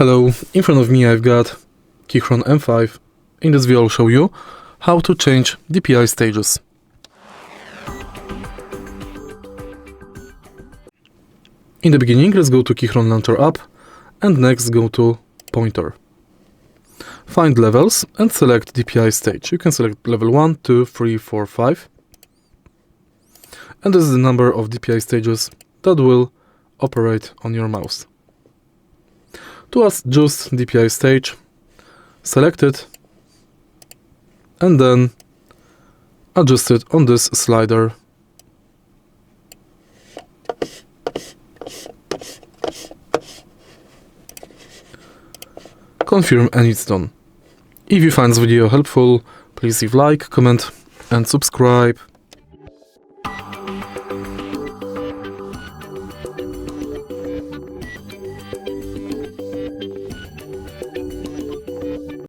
Hello, in front of me I've got KEYCHRON M5. In this video I'll show you how to change DPI stages. In the beginning, let's go to KEYCHRON Launcher app and next go to Pointer. Find levels and select DPI stage. You can select level 1, 2, 3, 4, 5. And this is the number of DPI stages that will operate on your mouse. To adjust DPI stage, select it and then adjust it on this slider. Confirm and it's done. If you find this video helpful, please leave like, comment and subscribe.